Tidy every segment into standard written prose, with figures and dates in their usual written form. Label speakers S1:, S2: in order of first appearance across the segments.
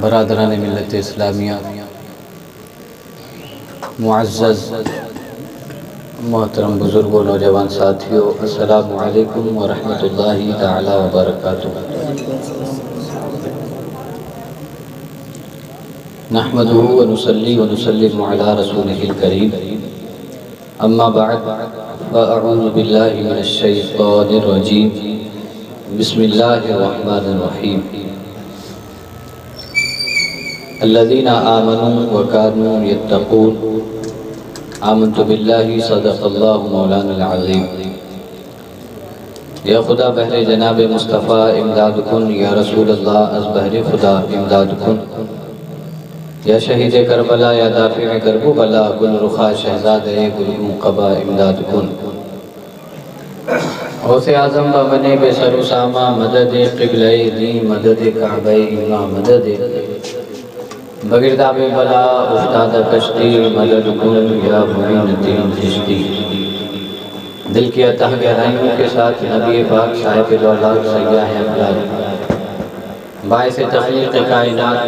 S1: برادران ملت اسلامیہ، معزز محترم بزرگوں، نوجوان ساتھیوں، السلام علیکم ورحمۃ اللہ تعالی وبرکاتہ۔ نحمدہ ونصلی ونسلم علی رسولہ الکریم، اما بعد فاعوذ باللہ من الشیطان الرجیم، بسم اللہ الرحمن الرحیم۔ الذین آمنوا وکانوا یتقون، آمنت باللہ صدق اللہ مولانا العظیم۔ یا خدا بہر جناب مصطفیٰ امداد کن، یا رسول اللہ از بہر خدا امداد کن۔ یا شہید کربلا، یا دافع کرب و بلا، گل رخا شہزاد گل قبا امداد کن۔ غوث اعظم بنے بے سر و سامہ، مدد قبلہ دین، مدد کعبہ ایمہ، مدد بگرداب بلا افتادہ کشتی، مدد کن یا معین دین چشتی۔ دل کی اتح گہرائیوں کے ساتھ نبی پاک صاحب دولت سیاح افلاک، باعث تخلیق کائنات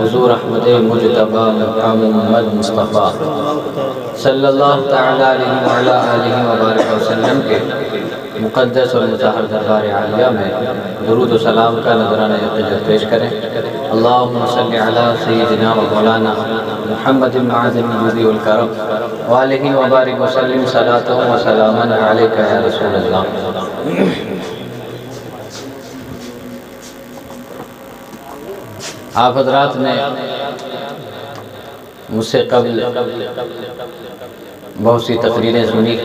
S1: حضور احمد مجتبی محمد مصطفیٰ صلی اللہ تعالیٰ علیہ وآلہ وبارک وسلم کے مقدس اور مطہر دربار عالیہ میں درود و سلام کا نذرانہ عقیدت پیش کریں۔ اللہم صلی علی سیدنا و مولانا محمد معظم الجود والکرم وآلہ وبارک وسلم، صلاۃ و سلاما علیک یا رسول اللہ۔ آپ حضرات نے مجھ سے قبل بہت سی تقریریں سنی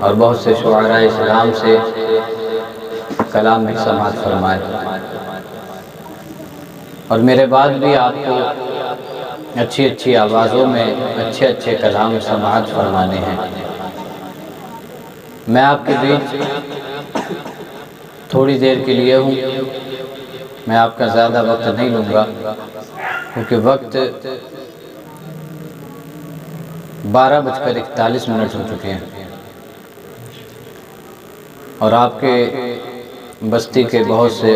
S1: اور بہت سے شعراء اسلام سے کلام بھی سماعت فرمائے، اور میرے بعد بھی آپ کو اچھی اچھی آوازوں میں اچھے اچھے کلام سماعت فرمانے ہیں۔ میں آپ کے بیچ تھوڑی دیر کے لیے ہوں، میں آپ کا زیادہ وقت نہیں لوں گا، کیونکہ وقت 12:41 ہو چکے ہیں، اور آپ کے بستی کے بہت سے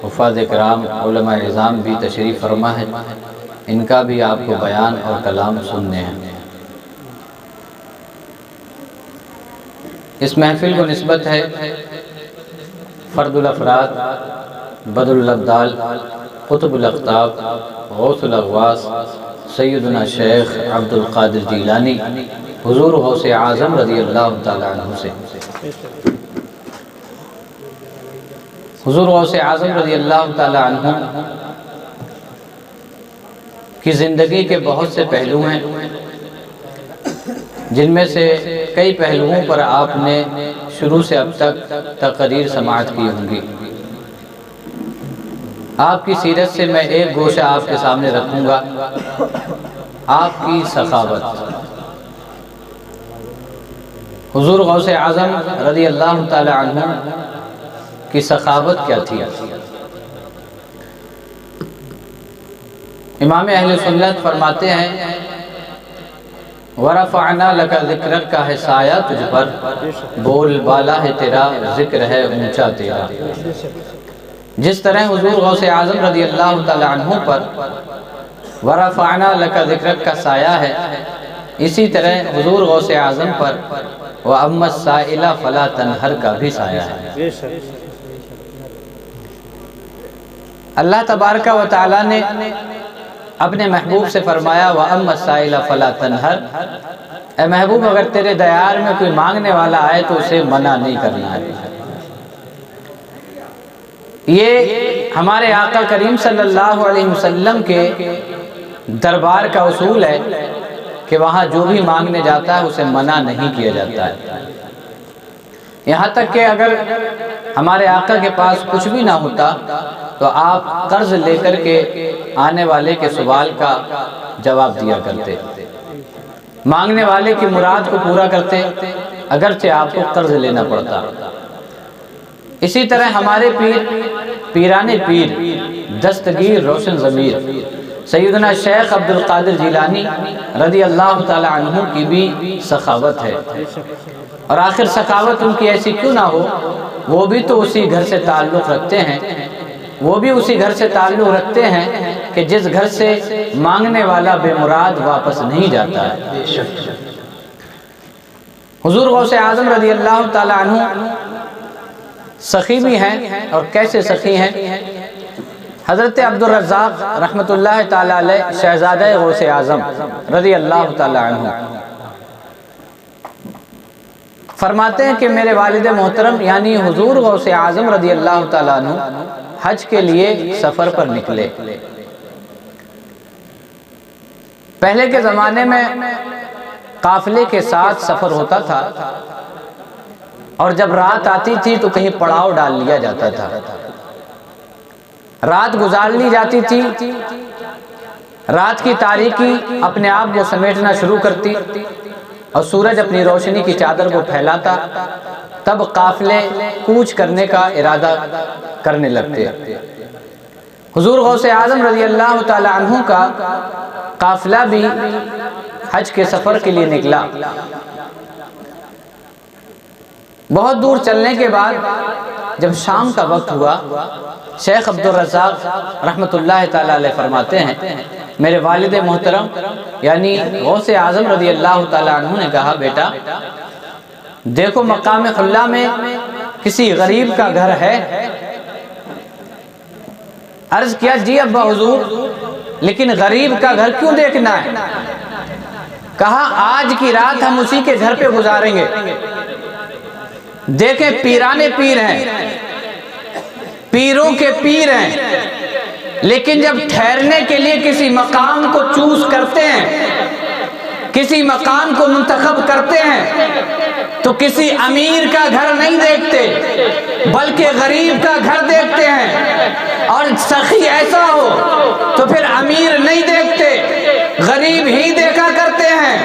S1: حفاظ کرام، علماء اعظام بھی تشریف فرما ہے، ان کا بھی آپ کو بیان اور کلام سننے ہیں۔ اس محفل کو نسبت ہے فرد الافراد، بدر الابدال، قطب الاقطاب، غوث الاغواث، سیدنا شیخ عبد القادر جیلانی حضور غوث اعظم رضی اللہ تعالیٰ عنہ سے۔ حضور غوث اعظم رضی اللہ تعالیٰ عنہ کی زندگی کے بہت سے پہلو ہیں، جن میں سے کئی پہلوؤں پر آپ نے شروع سے اب تک تقریر سماعت کی ہوں گی۔ آپ کی سیرت سے میں ایک گوشہ آپ کے سامنے رکھوں گا، آپ کی سخاوت۔ حضور غوث اعظم رضی اللہ تعالی عنہ کی سخاوت کیا تھی؟ امام اہل سنت فرماتے ہیں، وَرَفَعْنَا لَكَ ذِكْرَكَ کا ہے سایہ تجھ پر، بول بالا ہے تیرا، ذکر ہے اونچا تیرا۔ جس طرح حضور غوث اعظم رضی اللہ تعالی عنہ پر وَرَفَعْنَا لَكَ ذِكْرَكَ کا سایہ ہے، اسی طرح حضور غوث اعظم پر وَأَمَّا السَّائِلَ فَلَا تَنْهَرْ کا بھی سایہ ہے۔ اللہ تبارک و تعالی نے اپنے محبوب سے فرمایا وَأَمَّا السَّائِلَ فَلَا تَنْهَرْ، اے محبوب اگر تیرے دیار میں کوئی مانگنے والا آئے تو اسے منع نہیں کرنا ہے۔ یہ ہمارے آقا کریم صلی اللہ علیہ وسلم کے دربار کا اصول ہے کہ وہاں جو بھی مانگنے جاتا ہے اسے منع نہیں کیا جاتا ہے۔ یہاں تک کہ اگر ہمارے آقا کے پاس کچھ بھی نہ ہوتا تو آپ قرض لے کر کے آنے والے کے سوال کا جواب دیا کرتے، مانگنے والے کی مراد کو پورا کرتے، اگرچہ آپ کو قرض لینا پڑتا۔ اسی طرح ہمارے پیران پیر، دستگیر روشن ضمیر سیدنا شیخ عبد القادر جیلانی رضی اللہ تعالی عنہ کی بھی سخاوت ہے، اور آخر سخاوت ان کی ایسی کیوں نہ ہو، وہ بھی تو اسی گھر سے تعلق رکھتے ہیں وہ بھی اسی گھر سے تعلق رکھتے ہیں کہ جس گھر سے مانگنے والا بے مراد واپس نہیں جاتا ہے۔ حضور غوث اعظم رضی اللہ تعالی عنہ سخی بھی ہیں، اور کیسے سخی ہیں؟ حضرت عبدالرزاق رحمت اللہ تعالی علیہ شہزادہ غوث اعظم رضی اللہ تعالی عنہ فرماتے ہیں کہ میرے والد محترم یعنی حضور غوث اعظم رضی اللہ تعالیٰ عنہ حج کے لیے سفر پر نکلے۔ پہلے کے زمانے میں قافلے کے ساتھ سفر ہوتا تھا، اور جب رات آتی تھی تو کہیں پڑاؤ ڈال لیا جاتا تھا، رات گزار لی جاتی تھی۔ رات کی تاریکی اپنے آپ کو سمیٹنا شروع کرتی اور سورج اپنی روشنی کی چادر کو پھیلاتا، تب قافلے کوچ کرنے کا ارادہ کرنے لگتے۔ حضور غوث اعظم رضی اللہ تعالی عنہ کا قافلہ بھی حج کے سفر کے لیے نکلا۔ بہت دور چلنے کے بعد جب شام کا وقت ہوا، شیخ عبدالرزاق رحمت اللہ تعالی علیہ فرماتے ہیں میرے والد محترم یعنی غوث اعظم رضی اللہ تعالی عنہ نے کہا، بیٹا دیکھو مقام حلہ میں کسی غریب کا گھر ہے؟ عرض کیا جی ابا حضور، لیکن غریب کا گھر کیوں دیکھنا ہے؟ کہا آج کی رات ہم اسی کے گھر پہ گزاریں گے۔ دیکھیں پیرانے پیر ہیں، پیروں کے پیر ہیں، لیکن جب ٹھہرنے کے لیے کسی مقام کو چوز کرتے ہیں، کسی مقام کو منتخب کرتے ہیں، تو کسی امیر کا گھر نہیں دیکھتے بلکہ غریب کا گھر دیکھتے ہیں۔ اور سخی ایسا ہو تو پھر امیر نہیں دیکھتے، غریب ہی دیکھا کرتے ہیں،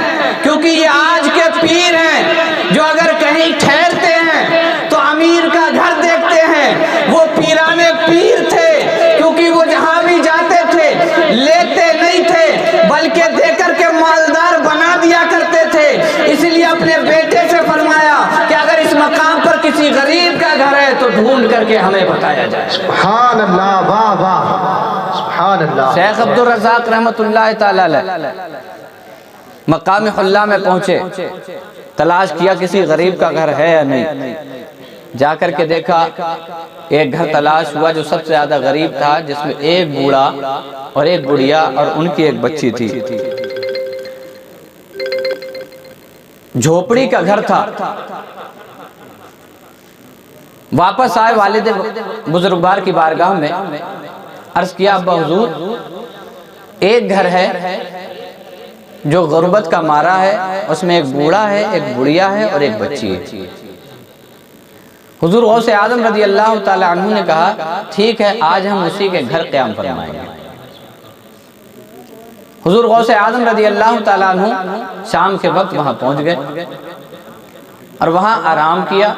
S1: کیونکہ یہ آج کے پیر ہیں جو اگر کہیں ٹھہرتے ہیں تو امیر کا گھر دیکھتے ہیں۔ وہ پیرانے پیر تھے کیونکہ وہ جہاں بھی جاتے تھے لیتے نہیں تھے بلکہ دے کر کے مالدار بنا دیا کرتے تھے۔ اس لیے اپنے بیٹے سے فرمایا کہ اگر اس مقام پر کسی غریب کا گھر ہے تو ڈھونڈ کر کے ہمیں بتایا جائے۔
S2: سبحان اللہ، واہ واہ، سبحان اللہ۔
S1: شیخ عبدالرزاق رحمت اللہ تعالی علیہ مقام حلہ میں پہنچے، تلاش کیا کسی غریب کا گھر ہے یا نہیں۔ جا کر کے دیکھا ایک گھر تلاش ہوا جو سب سے زیادہ غریب تھا، جس میں ایک بوڑھا اور ایک بڑھیا اور ان کی ایک بچی تھی۔ جھوپڑی کا گھر تھا۔ واپس آئے والد بزرگوار کی بارگاہ میں، عرض کیا ابا حضور ایک گھر ہے جو غربت کا مارا ہے، اس میں ایک بوڑھا ہے، ایک بڑھیا ہے اور ایک بچی ہے۔ حضور غوث اعظم رضی اللہ تعالی عنہ نے کہا ٹھیک ہے آج ہم اسی کے گھر قیام فرمائیں گے۔ حضور غوث اعظم رضی اللہ تعالی عنہ شام کے وقت وہاں پہنچ گئے اور وہاں آرام کیا،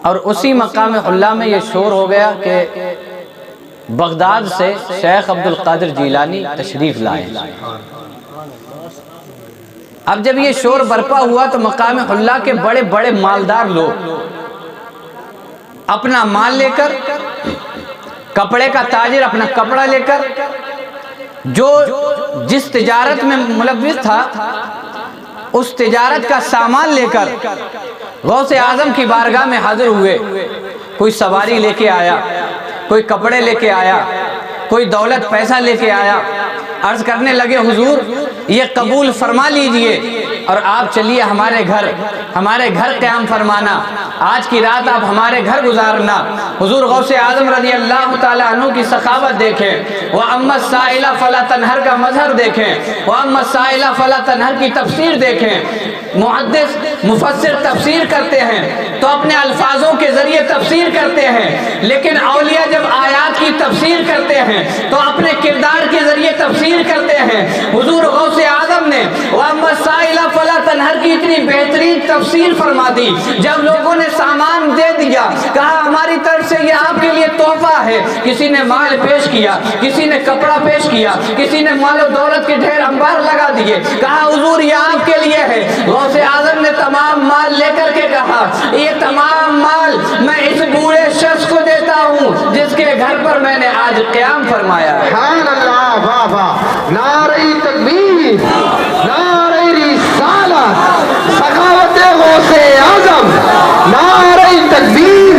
S1: اور اسی مقام حلہ میں یہ شور ہو گیا کہ بغداد سے شیخ عبدالقادر جیلانی تشریف لائے۔ اب جب یہ شور برپا ہوا تو مقام حلہ کے بڑے بڑے مالدار لوگ اپنا مال لے کر، کپڑے کا تاجر اپنا کپڑا لے کر، جو جس تجارت میں ملوث تھا اس تجارت کا سامان لے کر غوث اعظم کی بارگاہ میں حاضر ہوئے۔ کوئی سواری لے کے آیا، کوئی کپڑے لے کے آیا، کوئی دولت پیسہ لے کے آیا۔ عرض کرنے لگے حضور یہ قبول فرما لیجئے اور آپ چلیے ہمارے گھر قیام فرمانا، آج کی رات آپ ہمارے گھر گزارنا۔ حضور غوث اعظم رضی اللہ تعالی عنہ کی سخاوت دیکھیں، وَأَمَّا السَّائِلَ فَلَا تَنْهَرْ کا مظہر دیکھیں، وَأَمَّا السَّائِلَ فَلَا تَنْهَرْ کی تفسیر دیکھیں۔ محدث مفسر تفسیر کرتے ہیں تو اپنے الفاظوں کے ذریعے تفسیر کرتے ہیں، لیکن اولیاء جب آیات کی تفسیر کرتے ہیں تو اپنے کردار کے ذریعے تفسیر کرتے ہیں۔ حضور غوث اعظم نے وَأَمَّا السَّائِلَ فَلَا تَنْهَرْ کی اتنی بہترین تفسیر فرما دی، جب لوگوں نے سامان دے دیا کہا ہماری طرف سے یہ آپ کے لیے تحفہ ہے، کسی نے مال پیش کیا، کسی نے کپڑا پیش کیا، کسی نے مال و دولت کے ڈھیر انبار لگا دیے، کہا حضور یہ آپ کے لیے ہے۔ غوث اعظم نے تمام مال لے کر کے کہا یہ تمام مال میں اس بوڑھے شخص کو دیتا ہوں گھر پر میں نے آج قیام فرمایا ہے۔
S2: سبحان اللہ، واہ واہ، نعرہ تکبیر، نعرہ رسالت، سخاوت غوث اعظم، نعرہ تکبیر،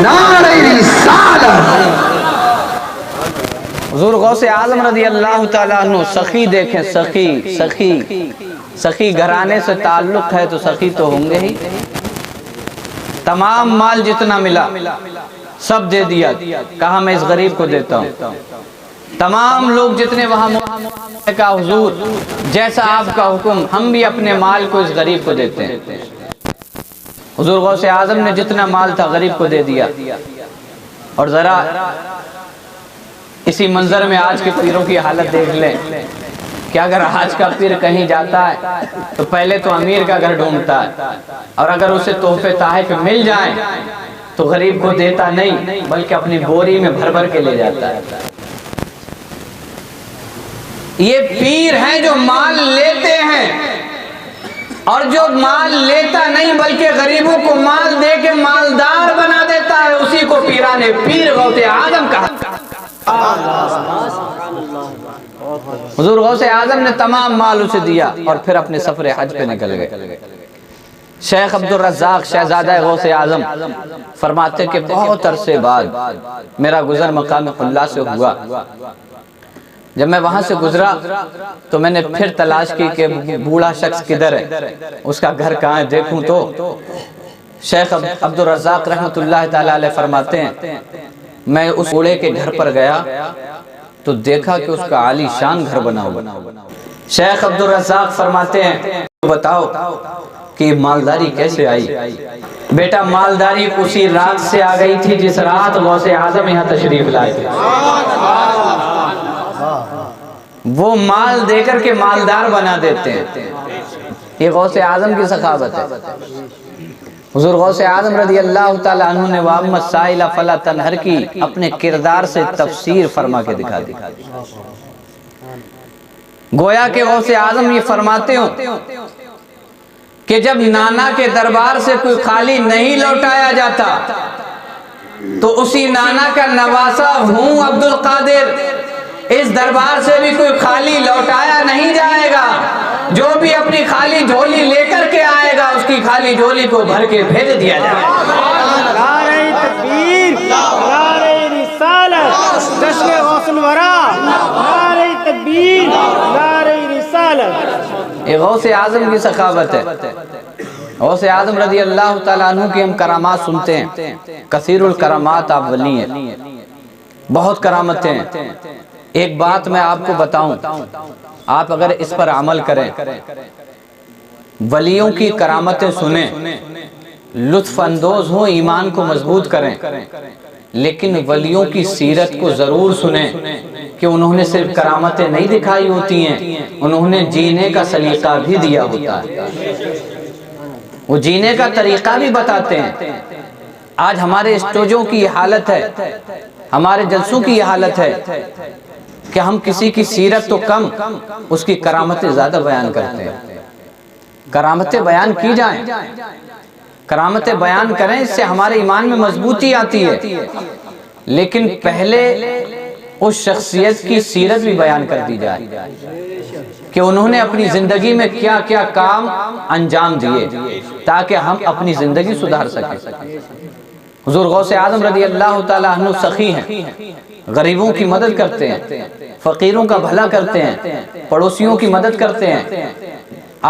S2: نعرہ رسالت۔
S1: حضور غوث اعظم رضی اللہ تعالیٰ عنہ سخی دیکھیں، سخی گھرانے سے تعلق ہے تو سخی تو ہوں گے ہی۔ تمام مال جتنا ملا سب دے دیا، کہا میں اس غریب کو دیتا ہوں۔ تمام لوگ جتنے وہاں کہا حضور جیسا آپ کا حکم، ہم بھی اپنے مال کو اس غریب کو دیتے ہیں۔ حضور غوث اعظم نے جتنا مال تھا غریب کو دے دیا۔ اور ذرا اسی منظر میں آج کے پیروں کی حالت دیکھ لیں کہ اگر آج کا پیر کہیں جاتا ہے تو پہلے تو امیر کا گھر ڈھونڈتا ہے، اور اگر اسے تحفے تحائف مل جائیں تو غریب کو دیتا نہیں بلکہ اپنی بوری میں بھر بھر کے لے جاتا ہے۔ یہ پیر ہیں جو مال لیتے ہیں، اور جو مال لیتا نہیں بلکہ غریبوں کو مال دے کے مالدار بنا دیتا ہے، اسی کو پیران پیر غوث اعظم کہا۔ حضور غوث اعظم نے تمام مال اسے دیا اور پھر اپنے سفر حج پہ نکل گئے۔ شیخ عبدالرزاق شہزادہ غوث اعظم فرماتے کہ بہت عرصے بعد میرا گزر مقام اللہ سے ہوا۔ جب میں وہاں سے گزرا تو میں نے پھر تلاش کی کہ بوڑھا شخص کدھر ہے، اس کا گھر کہاں ہے، دیکھوں تو شیخ عبدالرزاق رحمت اللہ تعالیٰ علیہ فرماتے ہیں میں اس بوڑھے کے گھر پر گیا تو دیکھا کہ اس کا عالی شان گھر بنا ہوا۔ شیخ عبدالرزاق فرماتے ہیں بتاؤ کہ یہ مالداری کیسے آئی؟ بیٹا مالداری اسی رات سے آ گئی تھی جس رات غوث اعظم یہاں تشریف لائے تھے۔ وہ مال دے کر کے مالدار بنا دیتے ہیں، یہ غوث اعظم کی سخاوت ہے۔ حضور غوث اعظم رضی اللہ تعالیٰ عنہ نے وَأَمَّا السَّائِلَ فَلَا تَنْهَرْ کی اپنے کردار سے تفسیر فرما کے دکھا دی۔ گویا کہ غوث اعظم یہ فرماتے ہوں کہ جب نانا کے دربار سے کوئی خالی نہیں لوٹایا جاتا تو اسی نانا کا نواسا ہوں عبدالقادر، اس دربار سے بھی کوئی خالی لوٹایا نہیں جائے گا۔ جو بھی اپنی خالی جھولی لے کر کے آئے گا اس کی خالی جھولی کو بھر کے بھیج دیا جائے گا۔
S3: نعرہ تکبیر، نعرہ رسالت، جشن غوث الورا، نعرہ تکبیر، نعرہ رسالت۔
S1: یہ غوث اعظم کی سخاوت ہے۔ غوث اعظم رضی اللہ تعالیٰ عنہ کی ہم کرامات سنتے ہیں، کثیر الکرامات آپ ولی ہیں، بہت کرامتیں ہیں۔ ایک بات میں آپ کو بتاؤں، آپ اگر اس پر عمل کریں، ولیوں کی کرامتیں سنیں، لطف اندوز ہوں، ایمان کو مضبوط کریں، لیکن ولیوں کی سیرت کو ضرور سنیں کہ انہوں نے صرف کرامتیں نہیں دکھائی ہوتی ہیں، انہوں نے جینے کا سلیقہ بھی دیا ہوتا ہے، وہ جینے کا طریقہ بھی بتاتے ہیں۔ آج ہمارے اسٹوجوں کی یہ حالت ہے، ہمارے جلسوں کی یہ حالت ہے کہ ہم کسی کی سیرت تو کم، اس کی کرامتیں زیادہ بیان کرتے ہیں۔ کرامتیں بیان کی جائیں، کرامتیں بیان کریں، اس سے ہمارے ایمان میں مضبوطی آتی ہے، لیکن پہلے اس شخصیت کی سیرت بھی بیان کر دی جائے کہ انہوں نے اپنی زندگی میں کیا کیا کام انجام دیے تاکہ ہم اپنی زندگی سدھار سکیں۔ حضور غوث اعظم رضی اللہ تعالیٰ عنہ سخی ہیں، غریبوں کی مدد کرتے ہیں، فقیروں کا بھلا کرتے ہیں، پڑوسیوں کی مدد کرتے ہیں۔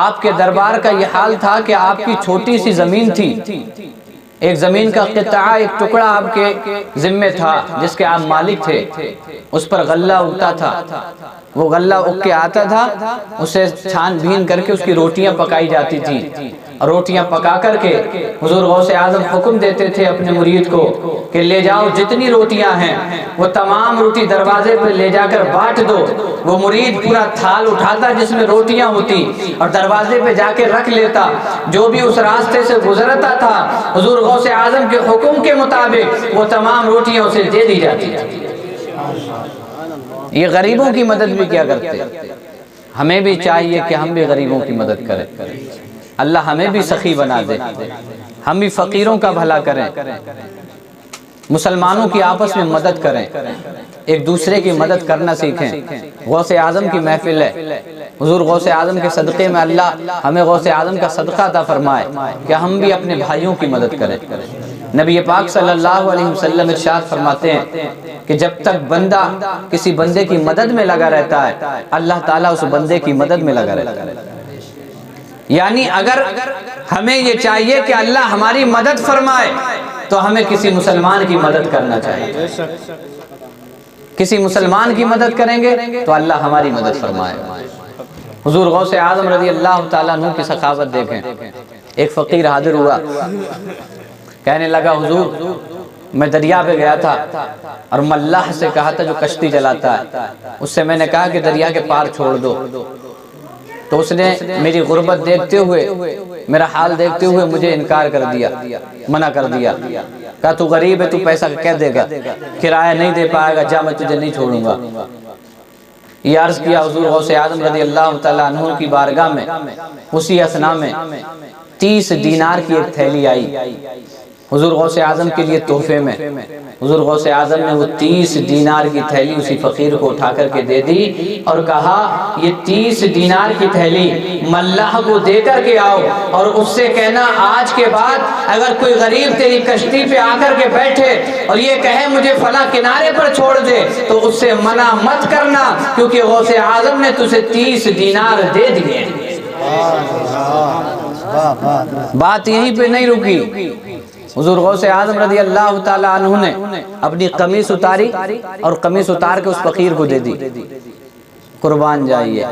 S1: آپ کے دربار کا یہ حال تھا کہ آپ کی چھوٹی سی زمین تھی، ایک زمین کا قطعہ، ایک ٹکڑا آپ کے ذمہ تھا جس کے آپ مالک تھے، اس پر غلہ اگتا تھا، وہ غلہ اگ کے آتا تھا، اسے چھان بھین کر کے اس کی روٹیاں پکائی جاتی تھی، روٹیاں پکا کر کے حضور غوث اعظم حکم دیتے تھے اپنے مرید کو کہ لے جاؤ جتنی روٹیاں ہیں وہ تمام روٹی دروازے پہ لے جا کر بانٹ دو۔ وہ مرید پورا تھال اٹھاتا جس میں روٹیاں ہوتی اور دروازے پہ جا کے رکھ لیتا، جو بھی اس راستے سے گزرتا تھا حضور غوث اعظم کے حکم کے مطابق وہ تمام روٹیاں اسے دے دی جاتی تھی۔ یہ غریبوں کی مدد بھی کیا کرتے، ہمیں بھی چاہیے کہ ہم بھی غریبوں کی مدد کریں، اللہ ہمیں بھی سخی بنا دے، ہم بھی فقیروں کا بھلا کریں۔ مسلمانوں کی آپس میں مدد کریں، ایک دوسرے کی مدد کرنا سیکھیں۔ غوث اعظم کی محفل ہے، حضور غوث اعظم کے صدقے میں اللہ ہمیں غوث اعظم کا صدقہ عطا فرمائے کہ ہم بھی اپنے بھائیوں کی مدد کریں۔ نبی پاک صلی اللہ علیہ وسلم ارشاد فرماتے ہیں کہ جب تک بندہ کسی بندے کی مدد میں لگا رہتا ہے، اللہ تعالیٰ اس بندے کی مدد میں لگا رہتا ہے۔ یعنی اگر ہمیں یہ چاہیے کہ اللہ ہماری مدد فرمائے تو ہمیں کسی مسلمان کی مدد کرنا چاہیے۔ کسی مسلمان کی مدد کریں گے تو اللہ ہماری مدد فرمائے۔ حضور غوث اعظم رضی اللہ تعالیٰ عنہ کی سخاوت دیکھیں۔ ایک فقیر حاضر ہوا، کہنے لگا حضور میں دریا پہ گیا تھا اور ملاح سے کہا تھا جو کشتی چلاتا ہے، اس سے میں نے کہا کہ دریا کے پار چھوڑ دو، تو اس نے میری غربت دیکھتے ہوئے، میرا حال دیکھتے ہوئے مجھے انکار کر دیا، منع کر دیا، کہا تو غریب ہے، تو پیسہ کیا دے گا، کرایہ نہیں دے پائے گا، جا میں تجھے نہیں چھوڑوں گا۔ یہ عرض کیا حضور غوث اعظم رضی اللہ تعالیٰ عنہ کی بارگاہ میں، اسی اثناء میں 30 دینار کی ایک تھیلی آئی حضور غوث اعظم کے لیے تحفے میں۔ حضور غوث اعظم نے وہ 30 دینار کی تھیلی اسی فقیر کو اٹھا کر کے دے دی اور کہا یہ 30 دینار کی تھیلی ملاح کو دے کر کے آؤ اور اس سے کہنا آج کے بعد اگر کوئی غریب تیری کشتی پہ آ کر کے بیٹھے اور یہ کہے مجھے فلاں کنارے پر چھوڑ دے تو اس سے منع مت کرنا، کیونکہ غوث اعظم نے تجھے 30 دینار دے دیے۔ بات یہیں پہ نہیں رکی، حضور غوث اعظم رضی اللہ تعالیٰ عنہ نے اپنی قمیص اتاری اور قمیص اتار کے اس فقیر کو دے دی۔ قربان جائیے۔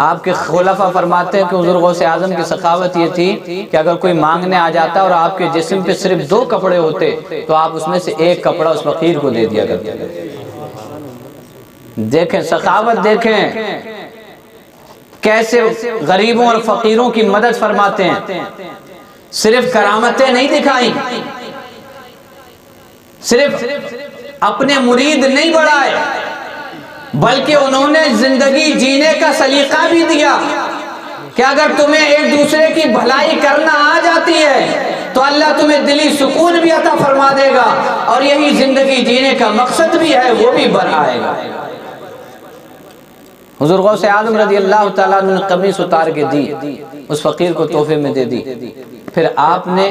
S1: آپ کے خلفاء فرماتے ہیں کہ حضور غوث اعظم کی سخاوت یہ تھی کہ اگر کوئی مانگنے آ جاتا اور آپ کے جسم پہ صرف 2 کپڑے ہوتے تو آپ اس میں سے 1 کپڑا اس فقیر کو دے دیا کرتے۔ دیکھیں سخاوت، دیکھیں کیسے غریبوں اور فقیروں کی مدد فرماتے ہیں۔ صرف کرامتیں نہیں دکھائیں، صرف اپنے مرید نہیں بڑھائے، بلکہ انہوں نے زندگی جینے کا سلیقہ بھی دیا کہ اگر تمہیں ایک دوسرے کی بھلائی کرنا آ جاتی ہے تو اللہ تمہیں دلی سکون بھی عطا فرما دے گا، اور یہی زندگی جینے کا مقصد بھی ہے، وہ بھی بڑھائے گا۔ حضور غوث اعظم رضی اللہ تعالیٰ عنہ نے قمیص اتار کے دی، اس فقیر کو تحفے میں دے دی۔ پھر آپ نے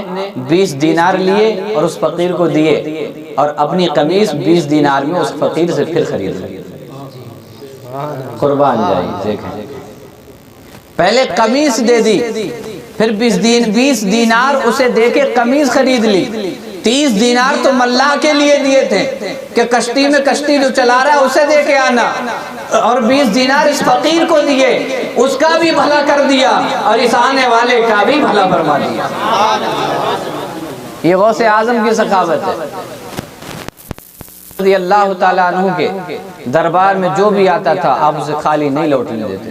S1: 20 دینار لیے اور اس فقیر کو دیے اور اپنی قمیص 20 دینار میں اس فقیر سے پھر خرید لی۔ قربان جائیں، دیکھیں پہلے قمیص دے دی، پھر 20 دینار اسے دے کے قمیص خرید لی۔ 30 دینار تو ملاح کے لیے دیے تھے کہ کشتی میں کشتی جو چلا رہا ہے اسے دے کے آنا، اور 20 دینار اس فقیر کو دیے، اس کا بھی بھلا کر دیا اور اس آنے والے کا بھی بھلا فرما دیا۔ یہ غوث اعظم کی سخاوت ہے۔ رضی اللہ تعالیٰ عنہ کے دربار میں جو بھی آتا تھا آپ اسے خالی نہیں لوٹنے دیتے،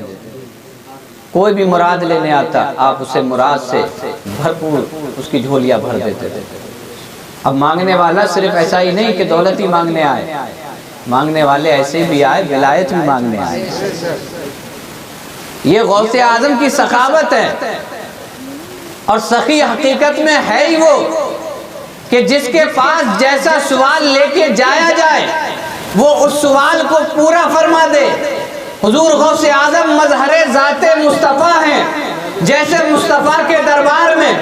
S1: کوئی بھی مراد لینے آتا آپ اسے مراد سے بھرپور اس کی جھولیاں بھر دیتے تھے۔ اب مانگنے والا صرف ایسا ہی نہیں کہ دولت ہی مانگنے آئے، مانگنے والے ایسے بھی آئے، ولایت بھی مانگنے آئے۔ یہ غوث اعظم کی سخاوت ہے، اور سخی حقیقت میں ہے ہی وہ کہ جس کے پاس جیسا سوال لے کے جایا جائے وہ اس سوال کو پورا فرما دے۔ حضور غوث اعظم مظہر ذات مصطفیٰ ہیں، جیسے مصطفیٰ کے دربار میں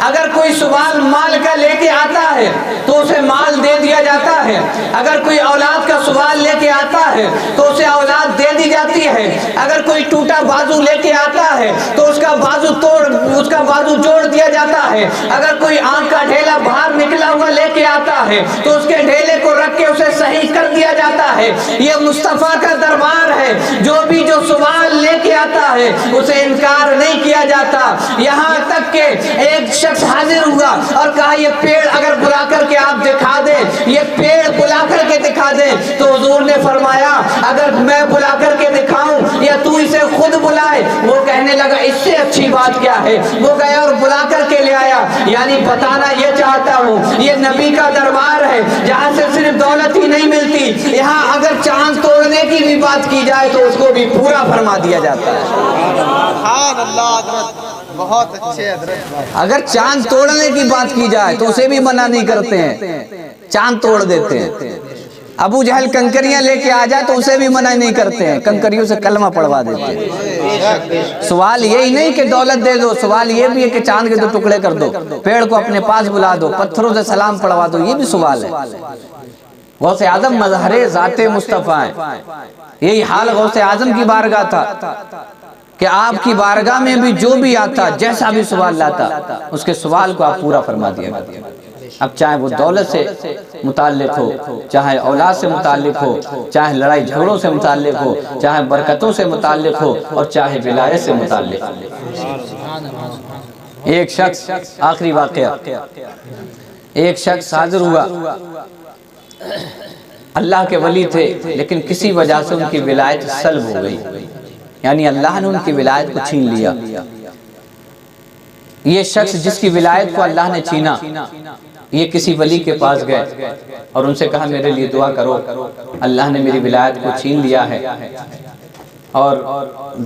S1: اگر کوئی سوال مال کا لے کے آتا ہے تو اسے مال دے دیا جاتا ہے، اگر کوئی اولاد کا سوال لے کے آتا ہے تو اسے اولاد دے دی جاتی ہے، اگر کوئی ٹوٹا بازو لے کے آتا ہے تو اس کا بازو جوڑ دیا جاتا ہے، اگر کوئی آنکھ کا ڈھیلا باہر نکلا ہوا لے کے آتا ہے تو اس کے ڈھیلے کو رکھ کے اسے صحیح کر دیا جاتا ہے۔ یہ مصطفیٰ کا دربار ہے، جو سوال لے کے آتا ہے اسے انکار نہیں کیا جاتا۔ یہاں تک کہ ایک شخص حاضر ہوا اور کہا یہ پیڑ اگر بلا کر کے آپ دکھا دیں، یہ پیڑ بلا کر کے دکھا دیں، تو حضور نے فرمایا اگر میں بلا کر کے دکھاؤں یا تو اسے خود بلائے۔ وہ کہنے لگا اس سے اچھی بات کیا ہے، وہ گیا اور بلا کر کے لے آیا۔ یعنی بتانا یہ چاہتا ہوں یہ نبی کا دربار ہے جہاں سے صرف دولت ہی نہیں ملتی، یہاں اگر چاند توڑنے کی بھی بات کی جائے تو اس کو بھی پورا فرما دیا جاتا ہے۔
S3: سبحان اللہ حضرت۔
S2: بہت اچھے حضرت.
S1: اگر چاند توڑنے کی بات کی جائے تو اسے بھی منع نہیں کرتے ہیں، چاند توڑ دیتے ہیں. ابو جہل کنکریاں لے کے آ جائے تو اسے بھی منع نہیں کرتے ہیں، کنکریوں سے کلمہ پڑھوا دیتے ہیں. سوال یہی نہیں کہ دولت دے دو، سوال یہ بھی ہے کہ چاند کے 2 ٹکڑے کر دو، پیڑ کو اپنے پاس بلا دو، پتھروں سے سلام پڑھوا دو، یہ بھی سوال ہے. غوث اعظم مظہر ذات مصطفیٰ ہیں. یہی حال غوث اعظم کی بارگاہ تھا کہ آپ کی بارگاہ میں بھی جو بھی آتا، جیسا بھی سوال لاتا، اس کے سوال کو آپ پورا فرما دیا. اب چاہے وہ دولت سے متعلق ہو، چاہے اولاد سے متعلق ہو، چاہے لڑائی جھگڑوں سے متعلق ہو، چاہے برکتوں سے متعلق ہو، اور چاہے ولایت سے متعلق ہو. ایک شخص، آخری واقعہ، ایک شخص حاضر ہوا، اللہ کے ولی تھے لیکن کسی وجہ سے ان کی ولایت سلب ہو گئی، یعنی اللہ نے ان کی ولایت کو چھین لیا. یہ شخص جس کی ولایت کو اللہ نے چھینا، یہ کسی ولی کے پاس گئے اور ان سے کہا میرے لیے دعا کرو، اللہ نے میری ولایت کو چھین لیا ہے اور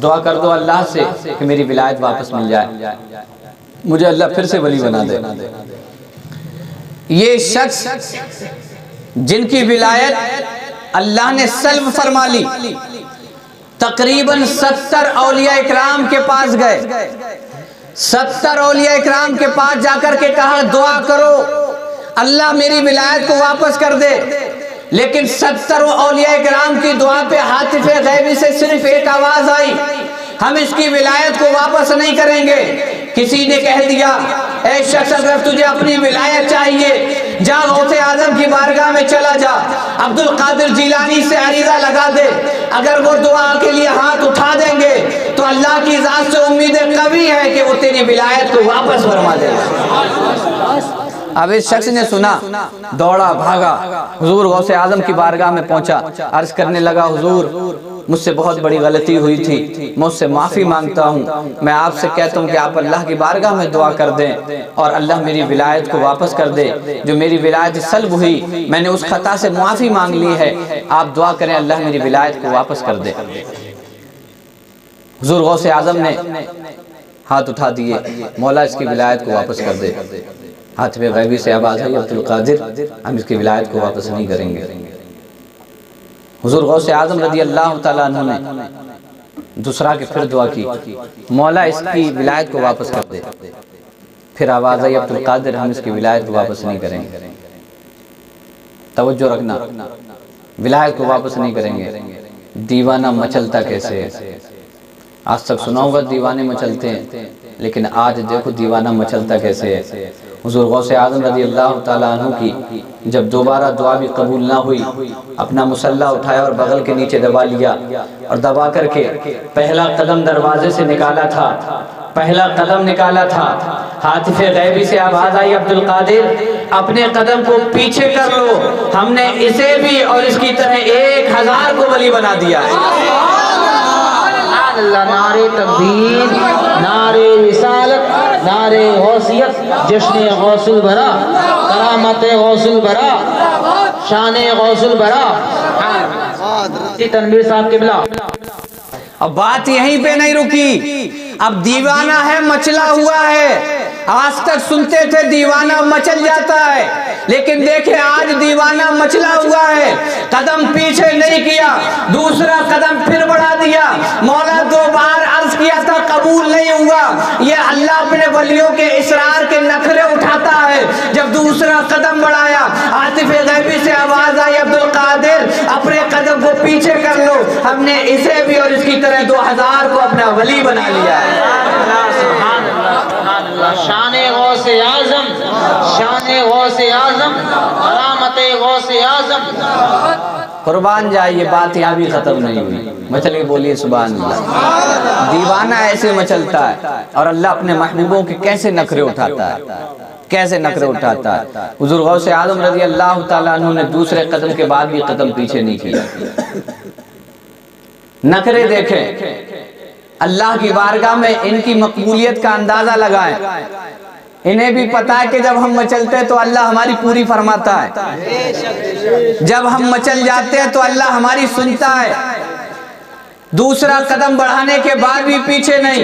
S1: دعا کر دو اللہ سے کہ میری ولایت واپس مل جائے، مجھے اللہ پھر سے ولی بنا دے. یہ شخص جن کی ولایت اللہ نے سلب فرما لی، تقریباً 70 اولیاء اکرام کے پاس گئے، 70 اولیاء اکرام کے پاس جا کر کے کہا دعا کرو اللہ میری ولایت کو واپس کر دے. لیکن 70 اولیاء اکرام کی دعا پہ ہاتف غیبی سے صرف ایک آواز آئی، ہم اس کی ولایت کو واپس نہیں کریں گے. کسی نے کہہ دیا اے شخص اگر تجھے اپنی ولایت چاہیے جا غوث اعظم کی بارگاہ میں چلا جا، عبد القادر جیلانی سے عریضہ لگا دے، اگر وہ دعا کے لیے ہاتھ اٹھا دیں گے تو اللہ کی ذات سے امید قوی ہے کہ وہ تیری ولایت کو واپس فرما دے گا. اب اس شخص نے سنا، دوڑا بھاگا، حضور غوث اعظم کی بارگاہ میں پہنچا، عرض کرنے لگا حضور مجھ سے بہت بڑی غلطی ہوئی تھی، میں اس سے معافی مانگتا ہوں، میں آپ سے کہتا ہوں کہ آپ اللہ کی بارگاہ میں دعا کر دیں اور اللہ میری ولایت کو واپس کر دے. جو میری ولایت سلب ہوئی میں نے اس خطا سے معافی مانگ لی ہے، آپ دعا کریں اللہ میری ولایت کو واپس کر دے. حضور غوث اعظم نے ہاتھ اٹھا دیے، مولا اس کی ولایت کو واپس کر دے. ہاتھ میں غیبی سے آواز آئی عبد القادر ہم اس کی ولایت کو واپس نہیں کریں گے. حضور غوث اعظم رضی اللہ تعالیٰ عنہ نے دوسرا کہ پھر دعا کی مولا اس کی ولایت کو واپس کر دے. پھر آواز آئی عبد القادر ہم اس کی ولایت کو واپس نہیں کریں گے. توجہ رکھنا، ولایت کو واپس نہیں کریں گے. دیوانہ مچلتا کیسے ہے؟ آج تک سنا ہوگا دیوانے مچلتے ہیں، لیکن آج دیکھو دیوانہ مچلتا کیسے ہے. حضور غوث اعظم رضی اللہ تعالیٰ عنہ کی جب دوبارہ دعا بھی قبول نہ ہوئی، اپنا مسلح اٹھایا اور بغل کے نیچے دبا لیا اور دبا کر کے پہلا قدم دروازے سے نکالا تھا، پہلا قدم نکالا تھا. ہاتف غیبی سے آواز آئی عبد القادر اپنے قدم کو پیچھے کر لو، ہم نے اسے بھی اور اس کی طرح 1000 کو ولی بنا دیا ہے.
S3: اللہ نعرے تکبیر، نعرے رسالت، نعرے غوثیت، جشن غوث البرا، کرامت غوث البرا، شان غوث البرا. تنویر صاحب قبلہ.
S1: اب بات یہیں پہ نہیں رکی، اب دیوانہ ہے مچلا ہوا ہے. آج تک سنتے تھے دیوانہ مچل جاتا ہے، لیکن دیکھیں آج دیوانہ مچلا ہوا ہے. قدم پیچھے نہیں کیا، دوسرا قدم پھر بڑھا دیا. مولا 2 بار عرض کیا تھا قبول نہیں ہوا. یہ اللہ اپنے ولیوں کے اسرار کے نخرے اٹھاتا ہے. جب دوسرا قدم بڑھایا ہاتف غیبی سے آواز آئی عبد القادر اپنے قدم کو پیچھے کر لو، ہم نے اسے بھی اور اس کی طرح 2000 کو اپنا ولی بنا لیا ہے.
S3: شان غوث اعظم، شان غوث اعظم، کرامت غوث اعظم.
S1: قربان جائے یہ بات یہاں بھی ختم نہیں ہوئی. مچل کے بولیے سبحان اللہ. دیوانہ ایسے مچلتا ہے اور اللہ اپنے محبوبوں کے کیسے نخرے اٹھاتا ہے، کیسے نخرے اٹھاتا ہے. حضور غوث اعظم رضی اللہ تعالیٰ عنہ نے دوسرے قدم کے بعد بھی قدم پیچھے نہیں کیا. نخرے دیکھیں، اللہ کی بارگاہ میں ان کی مقبولیت کا اندازہ لگائیں. انہیں بھی پتا ہے کہ جب ہم مچلتے ہیں تو اللہ ہماری پوری فرماتا ہے، جب ہم مچل جاتے ہیں تو اللہ ہماری سنتا ہے. دوسرا قدم بڑھانے کے بعد بھی پیچھے نہیں.